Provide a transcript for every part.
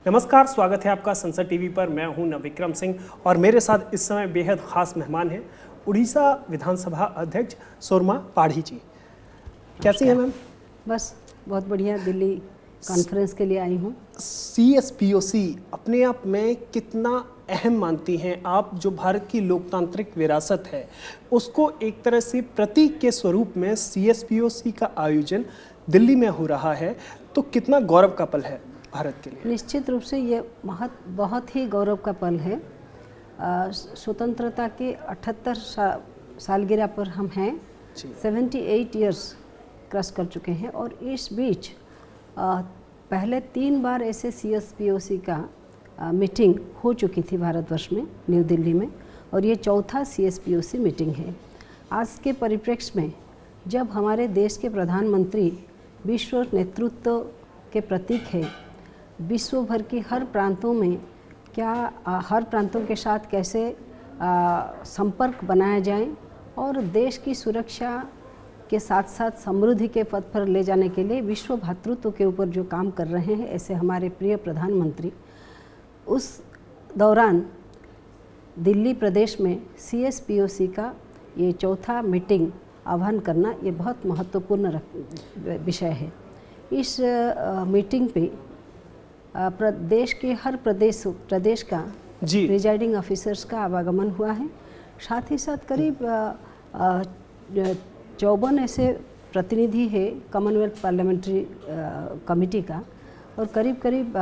नमस्कार, स्वागत है आपका संसद टीवी पर। मैं हूं नवविक्रम सिंह और मेरे साथ इस समय बेहद खास मेहमान हैं उड़ीसा विधानसभा अध्यक्ष सुरमा पाढ़ी जी। कैसी हैं मैम? बस बहुत बढ़िया, दिल्ली कॉन्फ्रेंस के लिए आई हूँ। CSPOC अपने आप में कितना अहम मानती हैं आप? जो भारत की लोकतांत्रिक विरासत है उसको एक तरह से प्रतीक के स्वरूप में CSPOC का आयोजन दिल्ली में हो रहा है, तो कितना गौरव का पल है भारत के लिए? निश्चित रूप से ये बहुत ही गौरव का पल है। स्वतंत्रता के 78 सालगिरह पर हम हैं। 78 इयर्स क्रॉस कर चुके हैं और इस बीच पहले 3 बार ऐसे CSPOC का मीटिंग हो चुकी थी भारतवर्ष में, न्यू दिल्ली में, और ये चौथा CSPOC मीटिंग है। आज के परिप्रेक्ष्य में जब हमारे देश के प्रधानमंत्री विश्व नेतृत्व के प्रतीक है, विश्व भर की हर प्रांतों में हर प्रांतों के साथ कैसे संपर्क बनाया जाए और देश की सुरक्षा के साथ साथ समृद्धि के पथ पर ले जाने के लिए विश्व भातृत्व के ऊपर जो काम कर रहे हैं, ऐसे हमारे प्रिय प्रधानमंत्री, उस दौरान दिल्ली प्रदेश में CSPOC का ये चौथा मीटिंग आह्वान करना ये बहुत महत्वपूर्ण विषय है। इस मीटिंग पे प्रदेश के हर प्रदेश का प्रिजाइडिंग ऑफिसर्स का आवागमन हुआ है। साथ ही साथ करीब 54 ऐसे प्रतिनिधि है कॉमनवेल्थ पार्लियामेंट्री कमेटी का, और करीब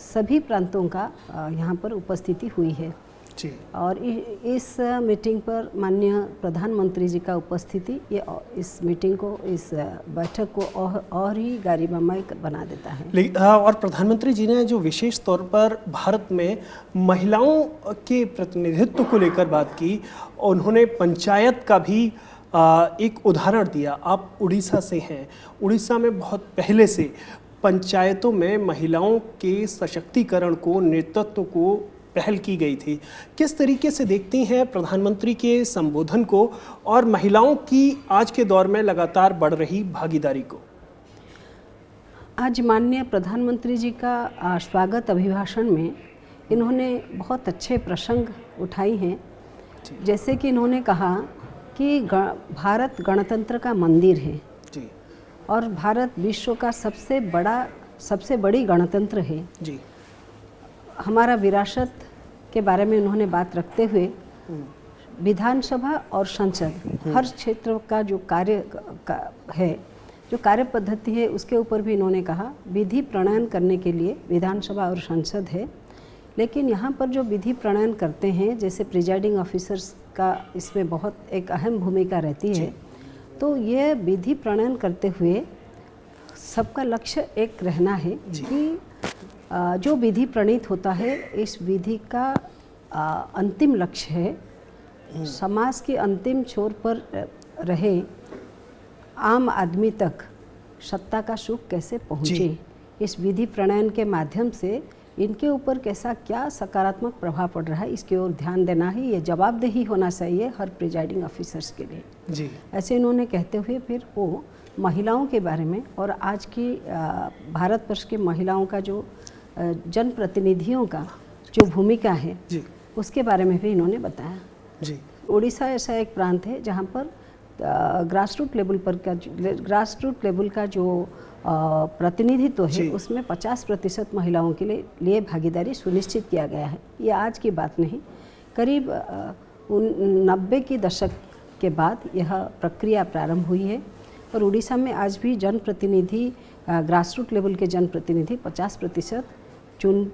सभी प्रांतों का यहाँ पर उपस्थिति हुई है जी। और इस मीटिंग पर माननीय प्रधानमंत्री जी का उपस्थिति ये इस मीटिंग को, इस बैठक को और ही गरिमामय बना देता है। और प्रधानमंत्री जी ने जो विशेष तौर पर भारत में महिलाओं के प्रतिनिधित्व को लेकर बात की, उन्होंने पंचायत का भी एक उदाहरण दिया। आप उड़ीसा से हैं, उड़ीसा में बहुत पहले से पंचायतों में महिलाओं के सशक्तिकरण को, नेतृत्व को पहल की गई थी। किस तरीके से देखती हैं प्रधानमंत्री के संबोधन को और महिलाओं की आज के दौर में लगातार बढ़ रही भागीदारी को? आज माननीय प्रधानमंत्री जी का स्वागत अभिभाषण में इन्होंने बहुत अच्छे प्रसंग उठाई हैं। जैसे कि इन्होंने कहा कि भारत गणतंत्र का मंदिर है जी, और भारत विश्व का सबसे बड़ी गणतंत्र है जी। हमारा विरासत के बारे में उन्होंने बात रखते हुए विधानसभा और संसद हर क्षेत्र का जो कार्य पद्धति है उसके ऊपर भी इन्होंने कहा। विधि प्रणयन करने के लिए विधानसभा और संसद है, लेकिन यहाँ पर जो विधि प्रणयन करते हैं, जैसे प्रिजाइडिंग ऑफिसर्स का इसमें बहुत एक अहम भूमिका रहती है। तो ये विधि प्रणयन करते हुए सबका लक्ष्य एक रहना है कि जो विधि प्रणीत होता है, इस विधि का अंतिम लक्ष्य है समाज के अंतिम छोर पर रहे आम आदमी तक सत्ता का सुख कैसे पहुँचे। इस विधि प्रणयन के माध्यम से इनके ऊपर क्या सकारात्मक प्रभाव पड़ रहा है, इसकी ओर ध्यान देना ही ये जवाबदेही होना चाहिए हर प्रिजाइडिंग ऑफिसर्स के लिए जी। ऐसे इन्होंने कहते हुए फिर वो महिलाओं के बारे में और आज की भारतवर्ष की महिलाओं का जो जनप्रतिनिधियों का जो भूमिका है जी, उसके बारे में भी इन्होंने बताया जी। उड़ीसा ऐसा एक प्रांत है जहाँ पर ग्रासरूट लेवल का जो प्रतिनिधित्व है उसमें 50% महिलाओं के लिए भागीदारी सुनिश्चित किया गया है। ये आज की बात नहीं, करीब 90 के दशक के बाद यह प्रक्रिया प्रारंभ हुई है। और उड़ीसा में आज भी जनप्रतिनिधि, ग्रासरूट लेवल के जनप्रतिनिधि 50% चुन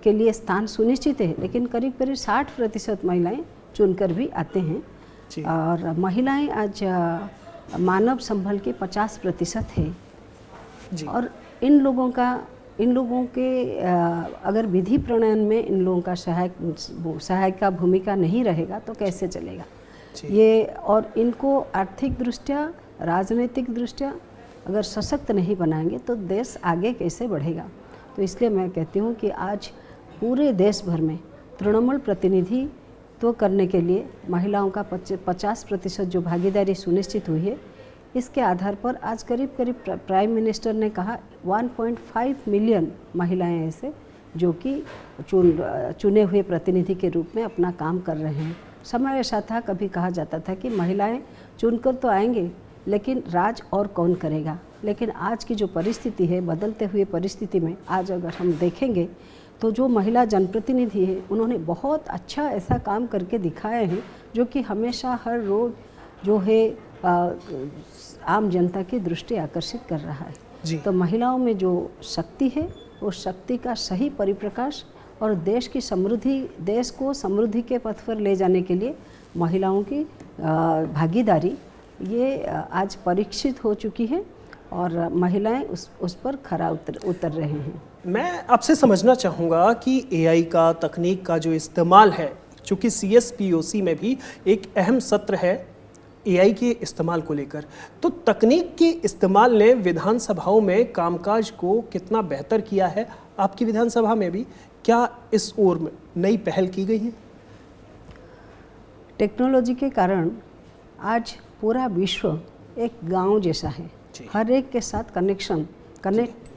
के लिए स्थान सुनिश्चित है, लेकिन करीब 60% महिलाएं चुनकर भी आते हैं। और महिलाएं आज मानव संबल के 50% है जी। और इन लोगों के अगर विधि प्रणयन में इन लोगों का सहायक का भूमिका नहीं रहेगा तो कैसे चलेगा ये। और इनको आर्थिक दृष्टया, राजनीतिक दृष्टया अगर सशक्त नहीं बनाएंगे तो देश आगे कैसे बढ़ेगा। तो इसलिए मैं कहती हूँ कि आज पूरे देश भर में तृणमूल प्रतिनिधित्व करने के लिए महिलाओं का 50% जो भागीदारी सुनिश्चित हुई है, इसके आधार पर आज करीब प्राइम मिनिस्टर ने कहा 1.5 मिलियन महिलाएं ऐसे जो कि चुने हुए प्रतिनिधि के रूप में अपना काम कर रहे हैं। समय ऐसा था, कभी कहा जाता था कि महिलाएं चुनकर तो आएंगे लेकिन राज और कौन करेगा। लेकिन आज की जो परिस्थिति है, बदलते हुए परिस्थिति में आज अगर हम देखेंगे तो जो महिला जनप्रतिनिधि है उन्होंने बहुत अच्छा ऐसा काम करके दिखाए हैं जो कि हमेशा हर रोज़ जो है आम जनता की दृष्टि आकर्षित कर रहा है जी। तो महिलाओं में जो शक्ति है, उस शक्ति का सही परिप्रकाश और देश की समृद्धि, देश को समृद्धि के पथ पर ले जाने के लिए महिलाओं की भागीदारी ये आज परीक्षित हो चुकी है और महिलाएं उस पर खरा उतर रहे हैं। मैं आपसे समझना चाहूँगा कि एआई का, तकनीक का जो इस्तेमाल है, चूँकि CSPOC में भी एक अहम सत्र है एआई के इस्तेमाल को लेकर, तो तकनीक के इस्तेमाल ने विधानसभाओं में कामकाज को कितना बेहतर किया है? आपकी विधानसभा में भी क्या इस ओर में नई पहल की गई है? टेक्नोलॉजी के कारण आज पूरा विश्व एक गांव जैसा है। हर एक के साथ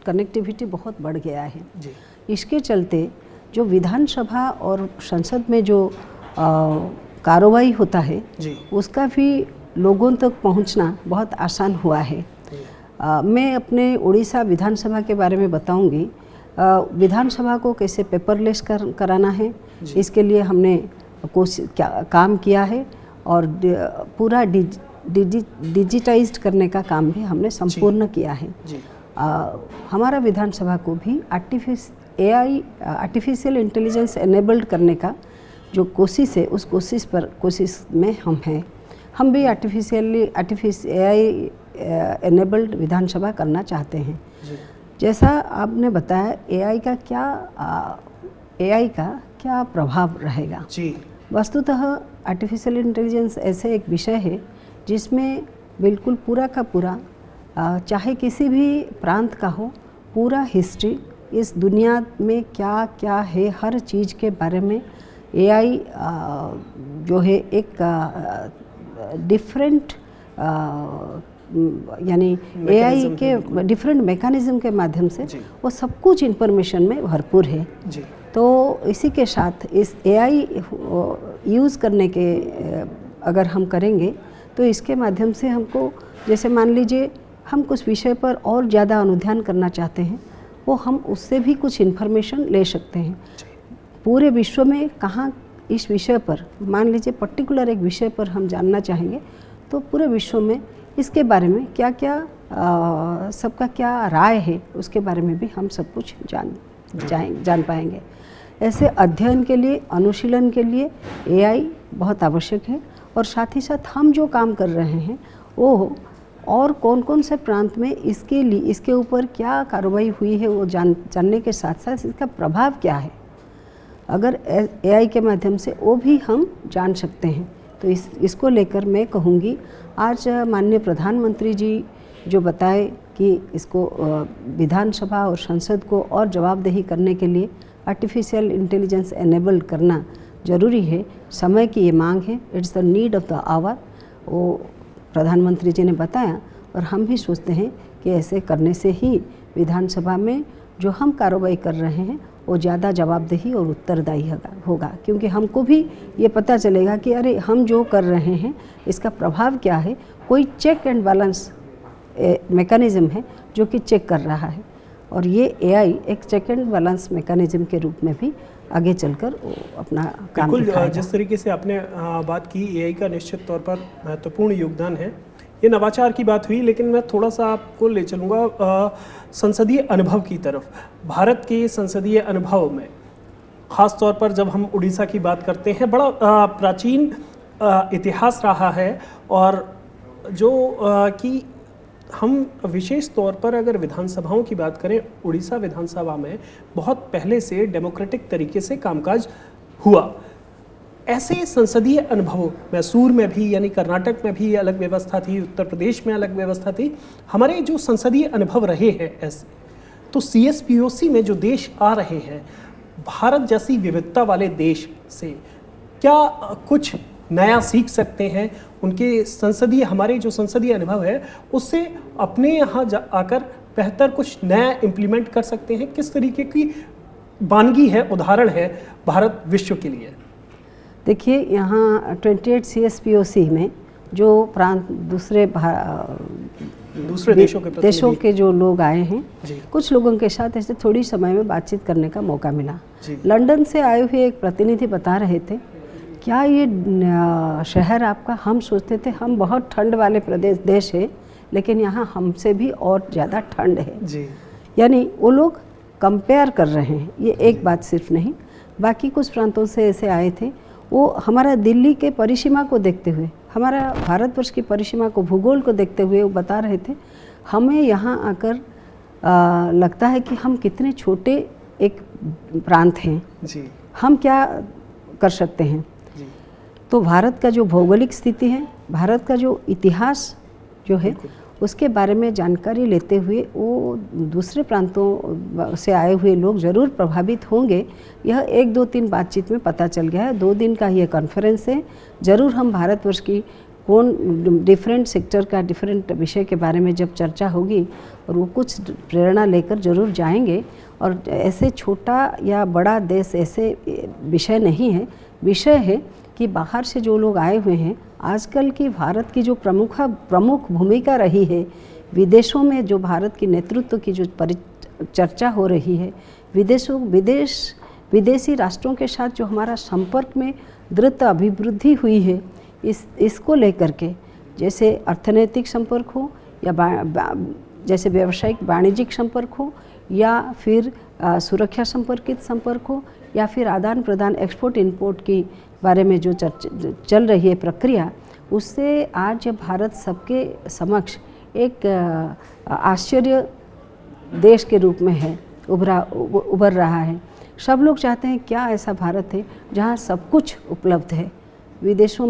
कनेक्टिविटी बहुत बढ़ गया है जी। इसके चलते जो विधानसभा और संसद में जो कार्रवाई होता है जी, उसका भी लोगों तक पहुंचना बहुत आसान हुआ है। मैं अपने उड़ीसा विधानसभा के बारे में बताऊंगी। विधानसभा को कैसे पेपरलेस कराना है, इसके लिए हमने काम किया है और पूरा डिजिटाइज्ड करने का काम भी हमने संपूर्ण किया है। हमारा विधानसभा को भी आर्टिफिशियल इंटेलिजेंस एनेबल्ड करने का जो कोशिश है, उस कोशिश में हम हैं। हम भी AI एनेबल्ड विधानसभा करना चाहते हैं। जैसा आपने बताया, AI का क्या प्रभाव रहेगा जी। वस्तुतः आर्टिफिशियल इंटेलिजेंस ऐसे एक विषय है जिसमें बिल्कुल पूरा का पूरा चाहे किसी भी प्रांत का हो, पूरा हिस्ट्री, इस दुनिया में क्या क्या है, हर चीज़ के बारे में AI जो है एक डिफरेंट यानी AI के डिफरेंट मैकेनिज्म के माध्यम से वो सब कुछ इंफॉर्मेशन में भरपूर है जी। तो इसी के साथ इस AI यूज़ करने के अगर हम करेंगे तो इसके माध्यम से हमको, जैसे मान लीजिए हम कुछ विषय पर और ज़्यादा अनुध्यान करना चाहते हैं, वो हम उससे भी कुछ इन्फॉर्मेशन ले सकते हैं। पूरे विश्व में कहाँ इस विषय पर, मान लीजिए पर्टिकुलर एक विषय पर हम जानना चाहेंगे तो पूरे विश्व में इसके बारे में क्या क्या सबका क्या राय है, उसके बारे में भी हम सब कुछ जान पाएंगे। ऐसे अध्ययन के लिए, अनुशीलन के लिए AI बहुत आवश्यक है और साथ ही साथ हम जो काम कर रहे हैं वो और कौन कौन से प्रांत में इसके ऊपर क्या कार्रवाई हुई है वो जानने के साथ साथ इसका प्रभाव क्या है, अगर AI के माध्यम से वो भी हम जान सकते हैं। तो इसको लेकर मैं कहूँगी, आज माननीय प्रधानमंत्री जी जो बताए कि इसको विधानसभा और संसद को और जवाबदेही करने के लिए आर्टिफिशियल इंटेलिजेंस एनेबल्ड करना ज़रूरी है, समय की ये मांग है, it's the need of the hour, वो प्रधानमंत्री जी ने बताया। और हम भी सोचते हैं कि ऐसे करने से ही विधानसभा में जो हम कार्रवाई कर रहे हैं वो ज़्यादा जवाबदेही और उत्तरदायी होगा, क्योंकि हमको भी ये पता चलेगा कि अरे हम जो कर रहे हैं इसका प्रभाव क्या है। कोई चेक एंड बैलेंस मैकेनिज़्म है जो कि चेक कर रहा है और ये AI एक चेक एंड बैलेंस मैकेनिज़्म के रूप में भी आगे चलकर अपना काम दिखाएगा। जिस तरीके से आपने बात की, AI का निश्चित तौर पर महत्वपूर्ण योगदान है। ये नवाचार की बात हुई, लेकिन मैं थोड़ा सा आपको ले चलूँगा संसदीय अनुभव की तरफ। भारत के संसदीय अनुभव में ख़ास तौर पर जब हम उड़ीसा की बात करते हैं, बड़ा प्राचीन इतिहास रहा है और जो कि हम विशेष तौर पर अगर विधानसभाओं की बात करें, उड़ीसा विधानसभा में बहुत पहले से डेमोक्रेटिक तरीके से कामकाज हुआ। ऐसे संसदीय अनुभव मैसूर में भी, यानी कर्नाटक में भी अलग व्यवस्था थी, उत्तर प्रदेश में अलग व्यवस्था थी, हमारे जो संसदीय अनुभव रहे हैं ऐसे, तो CSPOC में जो देश आ रहे हैं, भारत जैसी विविधता वाले देश से क्या कुछ नया सीख सकते हैं? उनके संसदीय, हमारे जो संसदीय अनुभव है उससे अपने यहाँ आकर बेहतर कुछ नया इम्प्लीमेंट कर सकते हैं? किस तरीके की वानगी है, उदाहरण है भारत विश्व के लिए? देखिए, यहाँ 28 CSPOC में जो प्रांत दूसरे देशों के जो लोग आए हैं, कुछ लोगों के साथ ऐसे थोड़ी समय में बातचीत करने का मौका मिला। लंदन से आए हुए एक प्रतिनिधि बता रहे थे, क्या ये शहर आपका, हम सोचते थे हम बहुत ठंड वाले देश है, लेकिन यहाँ हमसे भी और ज़्यादा ठंड है जी। यानी वो लोग कंपेयर कर रहे हैं। ये एक बात सिर्फ नहीं, बाकी कुछ प्रांतों से ऐसे आए थे, वो हमारा दिल्ली के परिसीमा को देखते हुए, हमारा भारतवर्ष की परिसीमा को, भूगोल को देखते हुए वो बता रहे थे, हमें यहाँ आकर लगता है कि हम कितने छोटे एक प्रांत हैं जी। हम क्या कर सकते हैं जी। तो भारत का जो भौगोलिक स्थिति है, भारत का जो इतिहास जो है, उसके बारे में जानकारी लेते हुए वो दूसरे प्रांतों से आए हुए लोग ज़रूर प्रभावित होंगे। यह 1-2-3 बातचीत में पता चल गया है। 2 दिन का ये कॉन्फ्रेंस है। ज़रूर हम भारतवर्ष की कौन डिफरेंट सेक्टर का डिफरेंट विषय के बारे में जब चर्चा होगी और वो कुछ प्रेरणा लेकर ज़रूर जाएंगे। और ऐसे छोटा या बड़ा देश ऐसे विषय नहीं है, विषय है कि बाहर से जो लोग आए हुए हैं, आजकल की भारत की जो प्रमुख भूमिका रही है, विदेशों में जो भारत की नेतृत्व की जो चर्चा हो रही है, विदेशी राष्ट्रों के साथ जो हमारा संपर्क में द्रुत अभिवृद्धि हुई है, इसको लेकर के, जैसे अर्थनैतिक संपर्क हो या जैसे व्यावसायिक वाणिज्यिक संपर्क हो या फिर सुरक्षा संपर्कित संपर्क हो या फिर आदान प्रदान एक्सपोर्ट इंपोर्ट की बारे में जो चल रही है प्रक्रिया, उससे आज भारत सबके समक्ष एक आश्चर्य देश के रूप में है, उभर रहा है। सब लोग चाहते हैं क्या ऐसा भारत है जहाँ सब कुछ उपलब्ध है। विदेशों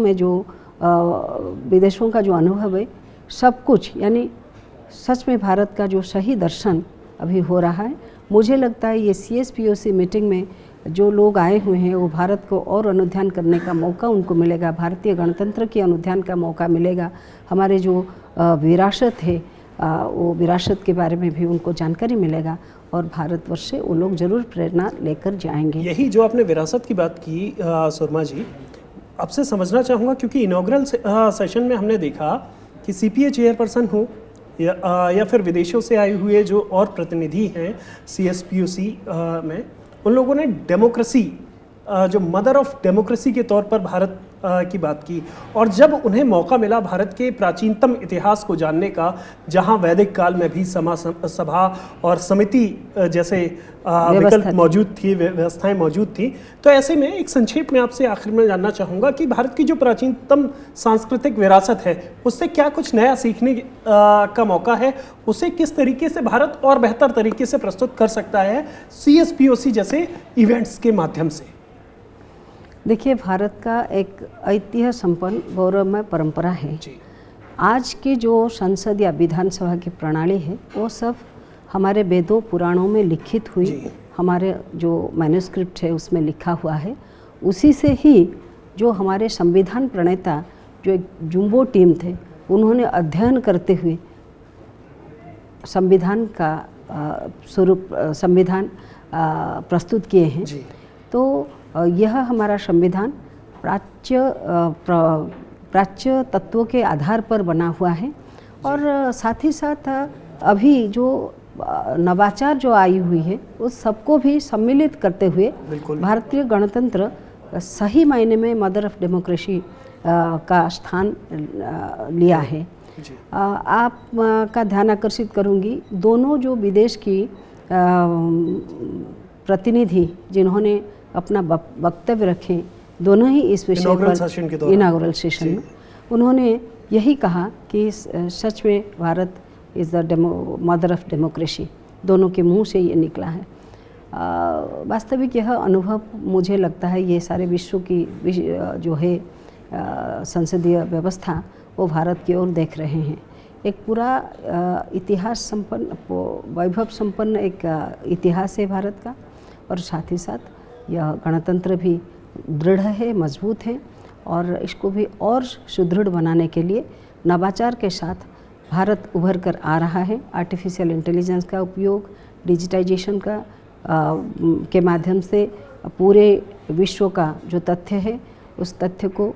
का जो अनुभव है, सब कुछ, यानी सच में भारत का जो सही दर्शन अभी हो रहा है। मुझे लगता है ये CSPOC मीटिंग में जो लोग आए हुए हैं, वो भारत को और अनुध्यान करने का मौका उनको मिलेगा, भारतीय गणतंत्र की अनुध्यान का मौका मिलेगा। हमारे जो विरासत है, वो विरासत के बारे में भी उनको जानकारी मिलेगा और भारतवर्ष से वो लोग ज़रूर प्रेरणा लेकर जाएंगे। यही जो आपने विरासत की बात की सुरमा जी, आपसे समझना चाहूँगा, क्योंकि इनॉग्रल सेशन में हमने देखा कि CPA चेयरपर्सन हो या फिर विदेशों से आए हुए जो और प्रतिनिधि हैं CSPOC में, उन लोगों ने डेमोक्रेसी, जो मदर ऑफ डेमोक्रेसी के तौर पर भारत की बात की। और जब उन्हें मौका मिला भारत के प्राचीनतम इतिहास को जानने का, जहां वैदिक काल में भी सभा और समिति जैसे विकल्प मौजूद थी, व्यवस्थाएं मौजूद थी, तो ऐसे में एक संक्षेप में आपसे आखिर में जानना चाहूँगा कि भारत की जो प्राचीनतम सांस्कृतिक विरासत है, उससे क्या कुछ नया सीखने का मौका है, उसे किस तरीके से भारत और बेहतर तरीके से प्रस्तुत कर सकता है CSPOC जैसे इवेंट्स के माध्यम से? देखिए, भारत का एक ऐतिह्य संपन्न गौरवमय परंपरा है। आज की जो संसद या विधानसभा की प्रणाली है, वो सब हमारे वेदों पुराणों में लिखित हुई, हमारे जो मैन्युस्क्रिप्ट है उसमें लिखा हुआ है। उसी से ही जो हमारे संविधान प्रणेता, जो एक जुम्बो टीम थे, उन्होंने अध्ययन करते हुए संविधान का स्वरूप, संविधान प्रस्तुत किए हैं। तो यह हमारा संविधान प्राच्य तत्वों के आधार पर बना हुआ है और साथ ही साथ अभी जो नवाचार जो आई हुई है, उस सबको भी सम्मिलित करते हुए भारतीय गणतंत्र सही मायने में मदर ऑफ डेमोक्रेसी का स्थान लिया है। आप का ध्यान आकर्षित करूंगी, दोनों जो विदेश की प्रतिनिधि जिन्होंने अपना वक्तव्य रखे, दोनों ही इस विषय पर इनागुरल सेशन में उन्होंने यही कहा कि सच में Bharat is the mother of democracy. दोनों के मुंह से ये निकला है। वास्तविक यह अनुभव मुझे लगता है ये सारे विश्व की जो है संसदीय व्यवस्था, वो भारत की ओर देख रहे हैं। एक पूरा इतिहास संपन्न, वैभव संपन्न एक इतिहास है भारत का, और साथ ही साथ यह गणतंत्र भी दृढ़ है, मजबूत है, और इसको भी और सुदृढ़ बनाने के लिए नवाचार के साथ भारत उभर कर आ रहा है। आर्टिफिशियल इंटेलिजेंस का उपयोग, डिजिटाइजेशन का, के माध्यम से पूरे विश्व का जो तथ्य है उस तथ्य को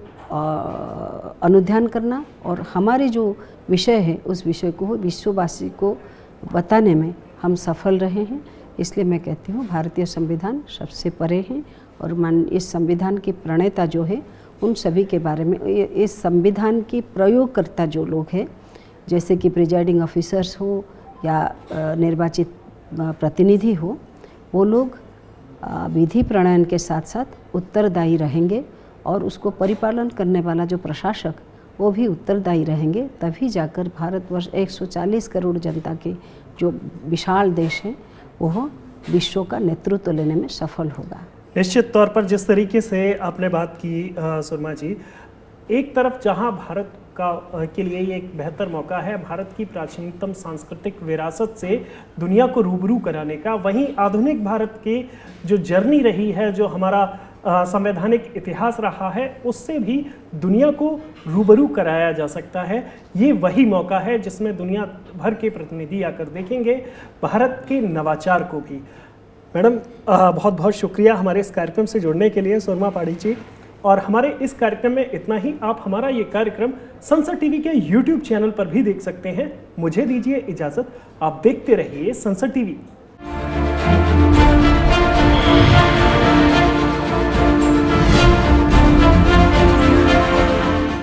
अनुध्यान करना और हमारे जो विषय है उस विषय को विश्ववासी को बताने में हम सफल रहे हैं। इसलिए मैं कहती हूँ भारतीय संविधान सबसे परे है और इस संविधान की प्रणेता जो है उन सभी के बारे में, इस संविधान की प्रयोगकर्ता जो लोग हैं जैसे कि प्रिजाइडिंग ऑफिसर्स हो या निर्वाचित प्रतिनिधि हो, वो लोग विधि प्रणयन के साथ साथ उत्तरदायी रहेंगे और उसको परिपालन करने वाला जो प्रशासक वो भी उत्तरदायी रहेंगे। तभी जाकर भारतवर्ष 140 करोड़ जनता के जो विशाल देश है वो विश्व का नेतृत्व लेने में सफल होगा। निश्चित तौर पर जिस तरीके से आपने बात की सुरमा जी, एक तरफ जहां भारत के लिए ये एक बेहतर मौका है भारत की प्राचीनतम सांस्कृतिक विरासत से दुनिया को रूबरू कराने का, वहीं आधुनिक भारत की जो जर्नी रही है, जो हमारा संवैधानिक इतिहास रहा है, उससे भी दुनिया को रूबरू कराया जा सकता है। ये वही मौका है जिसमें दुनिया भर के प्रतिनिधि आकर देखेंगे भारत के नवाचार को भी। मैडम बहुत बहुत शुक्रिया हमारे इस कार्यक्रम से जुड़ने के लिए सुरमा पाढ़ी जी। और हमारे इस कार्यक्रम में इतना ही। आप हमारा ये कार्यक्रम संसद टीवी के YouTube चैनल पर भी देख सकते हैं। मुझे दीजिए इजाज़त, आप देखते रहिए संसद टीवी।